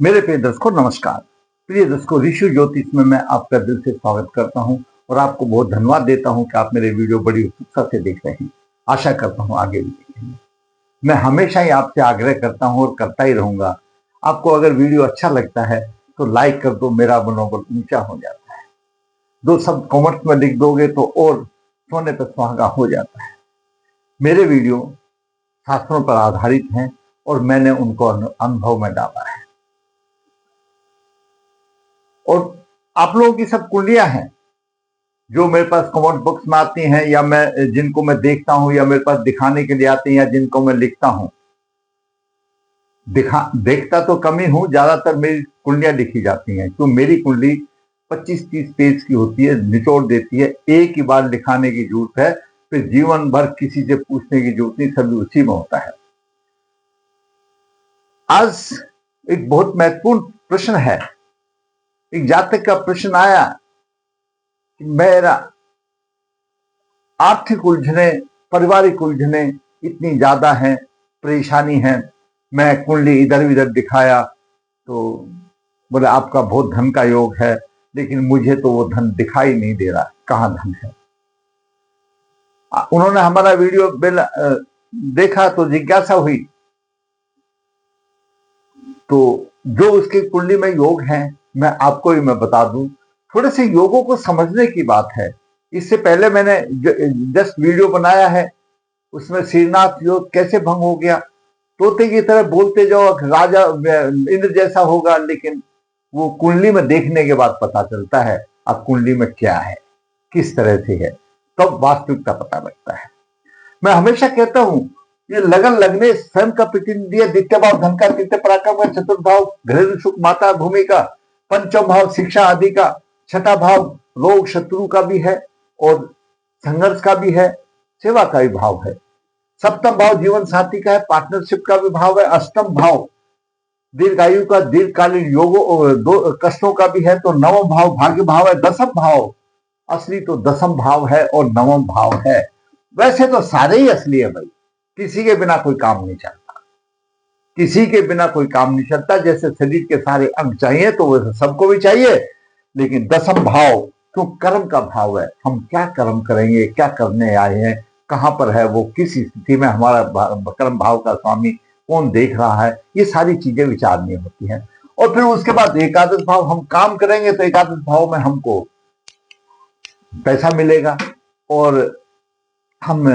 मेरे प्रिय दर्शकों नमस्कार। प्रिय दर्शकों, ऋषि ज्योतिष में मैं आपका दिल से स्वागत करता हूं और आपको बहुत धन्यवाद देता हूं कि आप मेरे वीडियो बड़ी उत्सुकता से देख रहे हैं। आशा करता हूं आगे भी देखेंगे। मैं हमेशा ही आपसे आग्रह करता हूं और करता ही रहूंगा। आपको अगर वीडियो अच्छा लगता है तो लाइक कर दो, मेरा मनोबल ऊंचा हो जाता है। दो शब्द कमेंट्स में लिख दोगे तो और सोने पर सुहागा हो जाता है। मेरे वीडियो शास्त्रों पर आधारित हैं और मैंने उनको अनुभव में डाला है। और आप लोगों की सब कुंडलियां हैं जो मेरे पास कमेंट बॉक्स में आती हैं, या मैं जिनको मैं देखता हूं, या मेरे पास दिखाने के लिए आती हैं, या जिनको मैं लिखता हूं। देखता तो कम ही हूं, ज्यादातर मेरी कुंडलियां लिखी जाती हैं। तो मेरी कुंडली 25-30 पेज की होती है, निचोड़ देती है। एक ही बार लिखाने की जरूरत है, फिर जीवन भर किसी से पूछने की जरूरत नहीं, सभी उसी में होता है। आज एक बहुत महत्वपूर्ण प्रश्न है। एक जातक का प्रश्न आया कि मेरा आर्थिक उलझने, पारिवारिक उलझने इतनी ज्यादा हैं, परेशानी है। मैं कुंडली इधर उधर दिखाया तो बोले आपका बहुत धन का योग है, लेकिन मुझे तो वो धन दिखाई नहीं दे रहा, कहाँ धन है। उन्होंने हमारा वीडियो देखा तो जिज्ञासा हुई। तो जो उसकी कुंडली में योग हैं, मैं आपको भी मैं बता दूं। थोड़े से योगों को समझने की बात है। इससे पहले मैंने जस्ट वीडियो बनाया है, उसमें श्रीनाथ योग कैसे भंग हो गया। तोते की तरह बोलते जाओ, राजा इंद्र जैसा होगा, लेकिन वो कुंडली में देखने के बाद पता चलता है अब कुंडली में क्या है, किस तरह से है, तब वास्तविकता पता लगता है। मैं हमेशा कहता हूं, ये लगन लगने स्वयं का प्रतिनिधि है। द्वितीय भाव धन का, तृतीय पराक्रम का, चतुर्थ भाव घरेलू सुख माता भूमि का, पंचम भाव शिक्षा आदि का, छठा भाव रोग शत्रु का भी है और संघर्ष का भी है, सेवा का भी भाव है। सप्तम भाव जीवन साथी का है, पार्टनरशिप का भी भाव है। अष्टम भाव दीर्घायु का, दीर्घकालीन योगों कष्टों का भी है। तो नवम भाव भाग्य भाव है। दसम भाव असली तो दसम भाव है और नवम भाव है। वैसे तो सारे ही असली है भाई, किसी के बिना कोई काम नहीं चलता, किसी के बिना कोई काम नहीं चलता। जैसे शरीर के सारे अंग चाहिए तो वैसे सबको भी चाहिए, लेकिन दसम भाव तो कर्म का भाव है। हम क्या कर्म करेंगे, क्या करने आए हैं, कहां पर है वो, किस स्थिति में हमारा कर्म भाव का स्वामी कौन देख रहा है, ये सारी चीजें विचारनी होती हैं। और फिर उसके बाद एकादश भाव, हम काम करेंगे तो एकादश भाव में हमको पैसा मिलेगा और हम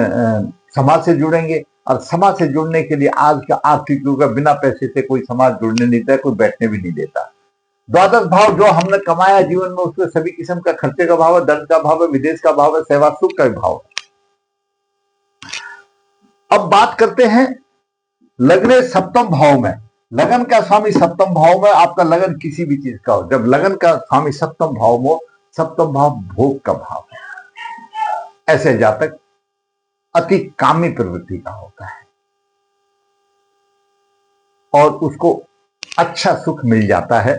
समाज से जुड़ेंगे। और समाज से जुड़ने के लिए आज का आर्थिक युग है, बिना पैसे से कोई समाज जुड़ने नहीं देता, कोई बैठने भी नहीं देता। द्वादश भाव जो हमने कमाया जीवन में, उसमें सभी किस्म का खर्चे का भाव है, दर्द का भाव है, विदेश का भाव है, सेवा सुख का भाव है। अब बात करते हैं लगने सप्तम भाव में। लगन का स्वामी सप्तम भाव में, आपका लगन किसी भी चीज का हो, जब लगन का स्वामी सप्तम भाव में, सप्तम भाव भोग का भाव है। ऐसे जातक अति कामी प्रवृत्ति का होता है और उसको अच्छा सुख मिल जाता है।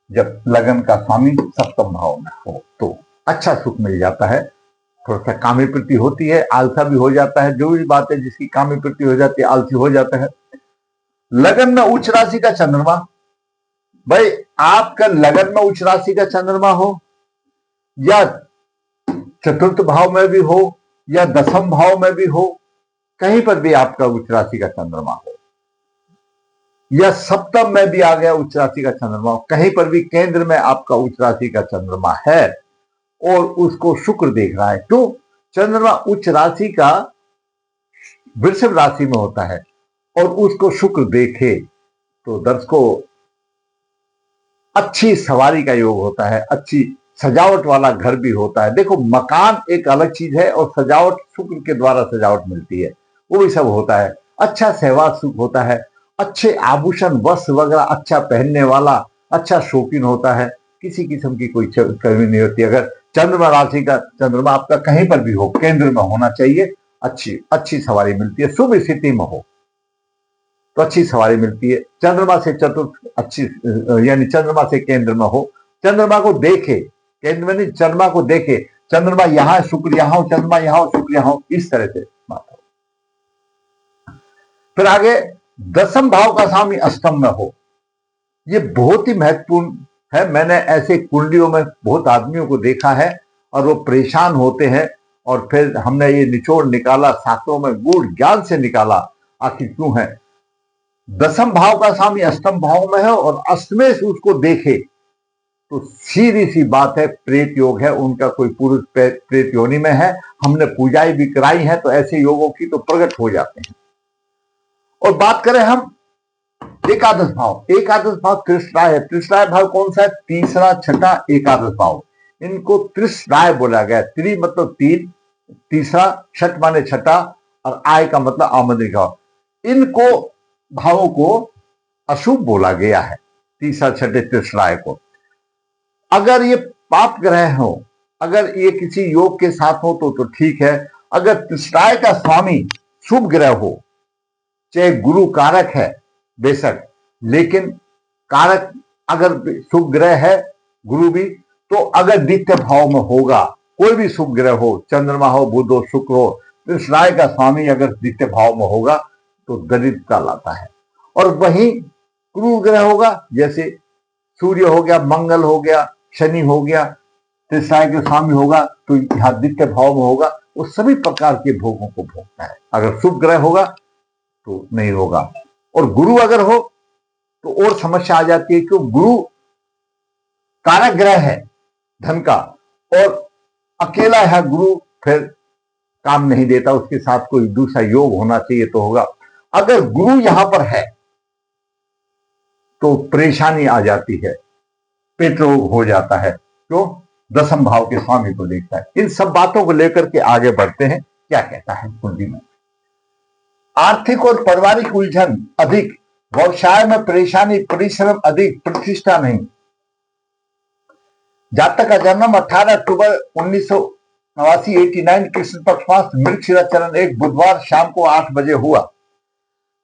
जब लगन का स्वामी सप्तम भाव में हो तो अच्छा सुख मिल जाता है। थोड़ा सा कामी प्रवृत्ति होती है, आलसा भी हो जाता है। जो भी बात है, जिसकी कामी प्रवृत्ति हो जाती है, आलसी हो जाता है। लगन में उच्च राशि का चंद्रमा, भाई आपका लगन में उच्च राशि का चंद्रमा हो, या चतुर्थ भाव में भी हो, या दसम भाव में भी हो, कहीं पर भी आपका उच्च राशि का चंद्रमा हो, या सप्तम में भी आ गया उच्च राशि का चंद्रमा हो, कहीं पर भी केंद्र में आपका उच्च राशि का चंद्रमा है और उसको शुक्र देख रहा है, तो चंद्रमा उच्च राशि का वृषभ राशि में होता है और उसको शुक्र देखे तो दर्शकों अच्छी सवारी का योग होता है, अच्छी सजावट वाला घर भी होता है। देखो, मकान एक अलग चीज है और सजावट शुक्र के द्वारा सजावट मिलती है, वो भी सब होता है। अच्छा सेवा सुख होता है, अच्छे आभूषण वस्त्र वगैरह अच्छा पहनने वाला, अच्छा शौकीन होता है, किसी किस्म की कोई कमी नहीं होती। अगर चंद्रमा राशि का चंद्रमा आपका कहीं पर भी हो, केंद्र में होना चाहिए, अच्छी अच्छी सवारी मिलती है। शुभ स्थिति में हो तो अच्छी सवारी मिलती है। चंद्रमा से चतुर्थ अच्छी, यानी चंद्रमा से केंद्र में हो, चंद्रमा को देखे, केंद्र में नहीं, चंद्रमा को देखे, चंद्रमा यहां शुक्र यहां हो, चंद्रमा यहां हो शुक्र यहां हो, इस तरह से बात हो। फिर आगे दसम भाव का स्वामी अष्टम में हो, ये बहुत ही महत्वपूर्ण है। मैंने ऐसे कुंडलियों में बहुत आदमियों को देखा है और वो परेशान होते हैं, और फिर हमने ये निचोड़ निकाला, शास्त्रों में गूढ़ ज्ञान से निकाला आखिर क्यों है। दसम भाव का स्वामी अष्टम भाव में है और अष्टमें से उसको देखे तो सीधी सी बात है, प्रेत योग है, उनका कोई पुरुष प्रेत योनि में है। हमने पूजाएं भी कराई है, तो ऐसे योगों की तो प्रकट हो जाते हैं। और बात करें हम एकादश भाव, एकादश भाव त्रिश्राय है। त्रिश्राय भाव कौन सा है? तीसरा छठा एकादश भाव, इनको त्रिश्राय बोला गया। त्रि मतलब तीन, तीसरा, छठ माने छठा, और आय का मतलब आमदनी का। इनको भावों को अशुभ बोला गया है, तीसरा छठे त्रिश्राय को। अगर ये पाप ग्रह हो, अगर ये किसी योग के साथ हो तो ठीक है। अगर त्रिश्राय का स्वामी शुभ ग्रह हो, चाहे गुरु कारक है बेशक, लेकिन कारक अगर शुभ ग्रह है गुरु भी, तो अगर द्वितीय भाव में होगा, कोई भी शुभ ग्रह हो, चंद्रमा हो, बुध हो, शुक्र हो, त्रिश्राय का स्वामी अगर द्वितीय भाव में होगा तो दरिद्रता लाता है। और वहीं क्रूर ग्रह होगा, जैसे सूर्य हो गया, मंगल हो गया, शनि हो गया, त्रिश्राय के स्वामी होगा तो यहाँ द्वितीय भाव में होगा, वो सभी प्रकार के भोगों को भोगता है। अगर शुभ ग्रह होगा तो नहीं होगा। और गुरु अगर हो तो और समस्या आ जाती है, क्यों? गुरु कारक ग्रह है धन का, और अकेला है गुरु, फिर काम नहीं देता, उसके साथ कोई दूसरा योग होना चाहिए तो होगा। अगर गुरु यहां पर है तो परेशानी आ जाती है, पेट रोग हो जाता है, क्यों? दसम भाव के स्वामी को देखता है। इन सब बातों को लेकर के आगे बढ़ते हैं, क्या कहता है कुंडली में। आर्थिक और पारिवारिक उलझन अधिक, व्यवसाय में परेशानी, परिश्रम अधिक, प्रतिष्ठा नहीं। जातक का जन्म 18 अक्टूबर 1989 89 कृष्ण पक्ष मास मृगशिरा चरण 1 बुधवार शाम को 8 बजे हुआ।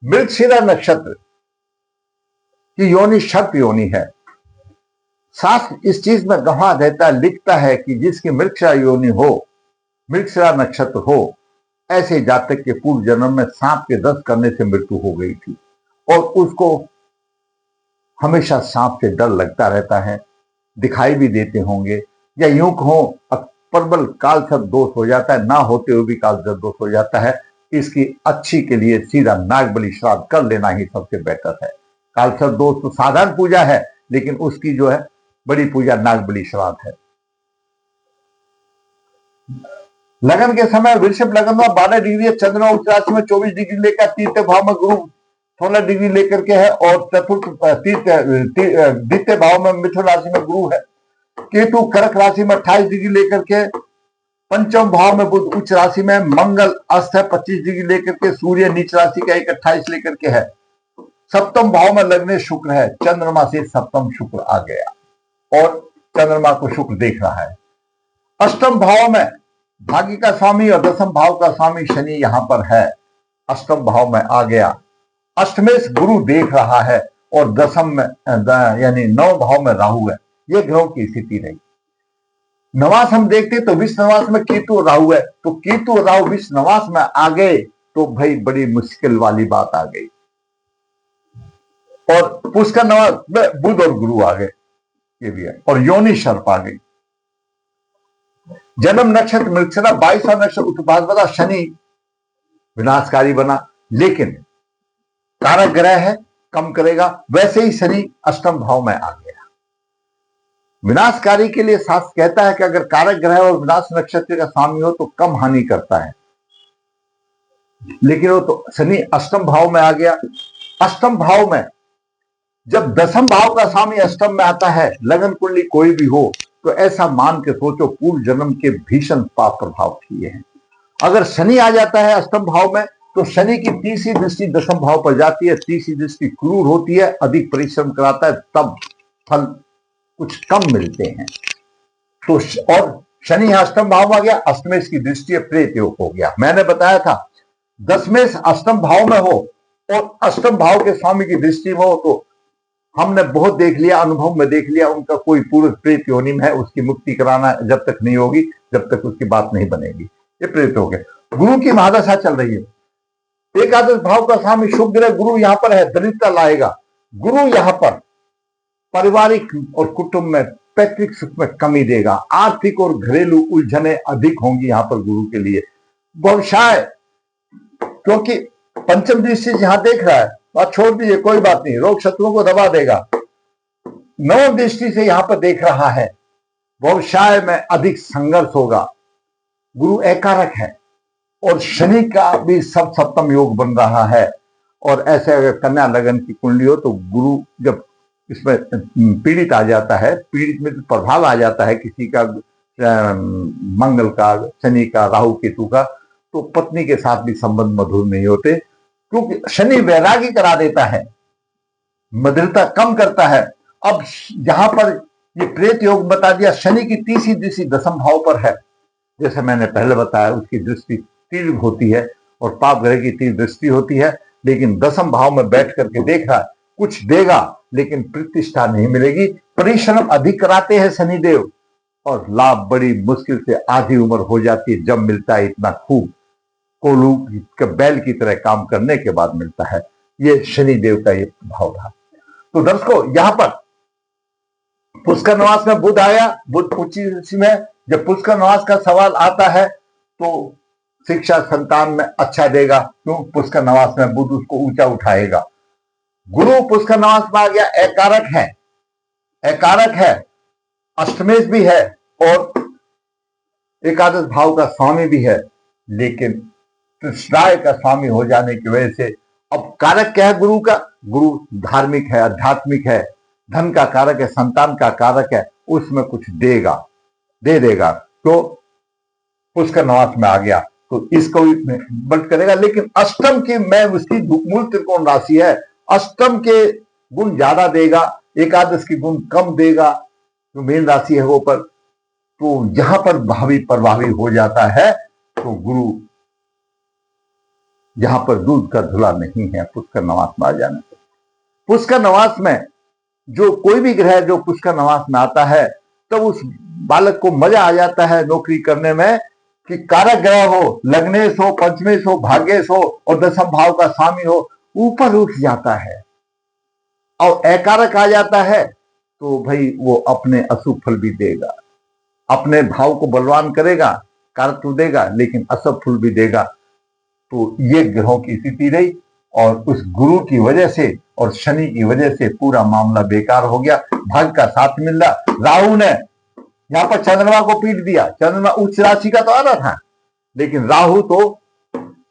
मृगशिरा नक्षत्र की योनि सर्प योनि है। शास्त्र इस चीज में गवाह देता है, लिखता है कि जिसकी मृगशिरा योनि हो, मृगशिरा नक्षत्र हो, ऐसे जातक के पूर्व जन्म में सांप के दंश करने से मृत्यु हो गई थी, और उसको हमेशा सांप से डर लगता रहता है, दिखाई भी देते होंगे, या यूं कहो प्रबल कालसर्प दोष हो जाता है, ना होते हुए भी कालसर्प दोष हो जाता है। इसकी अच्छी के लिए सीधा नागबली श्राद्ध कर लेना ही सबसे बेटर है। कालसर्प दोष तो साधारण पूजा है, लेकिन उसकी जो है बड़ी पूजा नागबली श्राद्ध है। लगन के समय वृषभ लगन में 12 डिग्री, चंद्रमा उच्च राशि में 24 डिग्री लेकर, तीसरे भाव में गुरु 16 डिग्री लेकर के है, और चतुर्थ द्वितीय भाव में मिथुन राशि में गुरु है। केतु कर्क राशि में 28 डिग्री लेकर के, पंचम भाव में बुध उच्च राशि में, मंगल अस्त है 25 डिग्री लेकर के, सूर्य नीच राशि का 28 लेकर के है। सप्तम भाव में लग्न शुक्र है, चंद्रमा से सप्तम शुक्र आ गया और चंद्रमा को शुक्र देख रहा है। अष्टम भाव में भाग्य का स्वामी और दसम भाव का स्वामी शनि यहां पर है, अष्टम भाव में आ गया। अष्टमेश गुरु देख रहा है, और दसम में यानी 9 भाव में राहु है। ये ग्रहों की स्थिति रही। नवास हम देखते तो विश्व नवास में केतु और राहु है, तो केतु और राहु विश्व नवास में आ गए तो भाई बड़ी मुश्किल वाली बात आ गई। और पुष्कर नवास में बुध और गुरु आ गए, ये भी है, और योनि सर्प आ गई। जन्म नक्षत्र मृगशिरा, 22वां नक्षत्र उत्तरभाद्रा, शनि विनाशकारी बना, लेकिन कारक ग्रह है, कम करेगा। वैसे ही शनि अष्टम भाव में आ गया। विनाशकारी के लिए शास्त्र कहता है कि अगर कारक ग्रह और विनाश नक्षत्र का स्वामी हो तो कम हानि करता है, लेकिन वो तो शनि अष्टम भाव में आ गया। अष्टम भाव में जब दसम भाव का स्वामी अष्टम में आता है, लगन कुंडली कोई भी हो, तो ऐसा मान के सोचो पूर्व जन्म के भीषण पाप प्रभाव किए हैं। अगर शनि आ जाता है अष्टम भाव में, तो शनि की तीसरी दृष्टि दसम भाव पर जाती है, तीसरी दृष्टि क्रूर होती है, अधिक परिश्रम कराता है, तब फल कुछ कम मिलते हैं। तो और शनि अष्टम भाव में आ गया, अष्टमेश की दृष्टि प्रेत योग हो गया। मैंने बताया था दसमेश अष्टम भाव में हो और अष्टम भाव के स्वामी की दृष्टि में हो, तो हमने बहुत देख लिया, अनुभव में देख लिया, उनका कोई पूर्व प्रेत योनि में है, उसकी मुक्ति कराना जब तक नहीं होगी, जब तक उसकी बात नहीं बनेगी। ये प्रेत हो गए। गुरु की महादशा चल रही है। एकादश भाव का स्वामी शुभ ग्रह गुरु यहां पर है, दरिद्रता लाएगा। गुरु यहां पर पारिवारिक और कुटुंब में पैतृक सुख में कमी देगा, आर्थिक और घरेलू उलझने अधिक होंगी यहाँ पर गुरु के लिए। व्यवसाय, क्योंकि पंचम दृष्टि से यहां देख रहा है, बात छोड़ दीजिए, कोई बात नहीं, रोग शत्रुओं को दबा देगा। नवम दृष्टि से यहां पर देख रहा है, व्यवसाय में अधिक संघर्ष होगा। गुरु एकारक है और शनि का भी सब सप्तम योग बन रहा है। और ऐसे अगर कन्या लगन की कुंडली हो तो गुरु जब इसमें पीड़ित आ जाता है, पीड़ित में तो प्रभाव आ जाता है किसी का, मंगल का, शनि का, राहु केतु का, तो पत्नी के साथ भी संबंध मधुर नहीं होते, क्योंकि शनि वैरागी करा देता है, मधुरता कम करता है। अब यहां पर ये प्रेत योग बता दिया, शनि की तीसरी दृष्टि दशम भाव पर है, जैसे मैंने पहले बताया, उसकी दृष्टि तीव्र होती है और पाप ग्रह की तीव्र दृष्टि होती है, लेकिन दशम भाव में बैठ करके देख रहा है, कुछ देगा लेकिन प्रतिष्ठा नहीं मिलेगी। परिश्रम अधिक कराते हैं शनिदेव और लाभ बड़ी मुश्किल से आधी उम्र हो जाती है, जब मिलता है इतना खूब कोलू के बैल की तरह काम करने के बाद मिलता है। ये शनिदेव का ये प्रभाव रहा। तो दर्शकों, यहां पर पुष्कर नवास में बुध आया, बुध उच्च राशि में, जब पुष्कर नवास का सवाल आता है तो शिक्षा संतान में अच्छा देगा, क्यों? पुष्कर नवास में बुध उसको ऊंचा उठाएगा। गुरु पुष्कर नवास में आ गया, एकारक है, एकारक है, अष्टमेश भी है और एकादश भाव का स्वामी भी है, लेकिन कृष्णाय का स्वामी हो जाने की वजह से अब कारक क्या है गुरु का? गुरु धार्मिक है, आध्यात्मिक है, धन का कारक है, संतान का कारक है, उसमें कुछ देगा, दे देगा। तो पुष्कर नवास में आ गया तो इसको बट करेगा, लेकिन अष्टम की मैं उसकी मूल त्रिकोण राशि है, अष्टम के गुण ज्यादा देगा, एकादश की गुण कम देगा, जो मेन राशि है वो पर। तो यहां पर भावी प्रभावी हो जाता है। तो गुरु यहां पर दूध का धुला नहीं है पुष्कर नवास में आ जाने से। पुष्कर नवास में जो कोई भी ग्रह जो पुष्कर नवास में आता है, तब तो उस बालक को मजा आ जाता है नौकरी करने में कि कारक ग्रह हो, लग्नेश हो, पंचमेश हो, भाग्येश हो और दशम भाव का स्वामी हो, ऊपर उठ जाता है। और एकारक आ जाता है तो भाई वो अपने अशुभ फल भी देगा, अपने भाव को बलवान करेगा, कारक तो देगा लेकिन अशुभ फल भी देगा। तो ये ग्रहों की स्थिति रही और उस गुरु की वजह से और शनि की वजह से पूरा मामला बेकार हो गया। भाग्य का साथ मिल रहा, राहु ने यहां पर चंद्रमा को पीट दिया, चंद्रमा उच्च राशि का तो आ रहा था, लेकिन राहु तो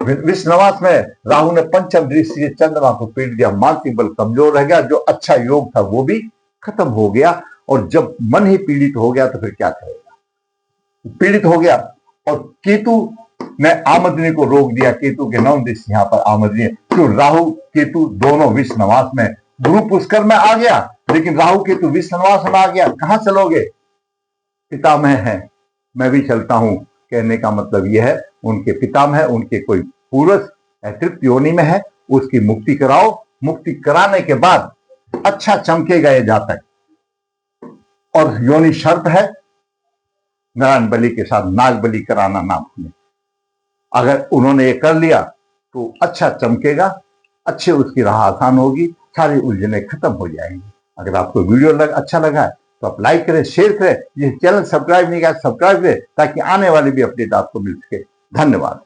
विश्वनवास में राहु ने पंचम दृष्टि से चंद्रमा को पीट दिया, मानसिक बल कमजोर रह गया, जो अच्छा योग था वो भी खत्म हो गया। और जब मन ही पीड़ित हो गया तो फिर क्या करेगा? पीड़ित हो गया और केतु ने आमदनी को रोक दिया, केतु के नवम दृष्टि यहाँ पर आमदनी है। तो राहु केतु दोनों विश्वनवास में, गुरु पुष्कर में आ गया लेकिन राहु केतु विश्वनवास में आ गया। कहां चलोगे? पितामह है, मैं भी चलता हूं, कहने का मतलब यह है उनके पितामह, उनके कोई पूर्वज तृप्त योनि में है, उसकी मुक्ति कराओ, मुक्ति कराने के बाद अच्छा चमकेगा ये जातक। और योनि शर्त है, नारायण बलि के साथ नाग बलि कराना ना भूलें। अगर उन्होंने ये कर लिया तो अच्छा चमकेगा, अच्छे उसकी राह आसान होगी, सारी उलझने खत्म हो जाएंगी। अगर आपको वीडियो अच्छा लगा है तो आप लाइक करें, शेयर करें, ये चैनल सब्सक्राइब नहीं किया सब्सक्राइब करें, ताकि आने वाली भी अपडेट आपको मिल सके। धन्यवाद।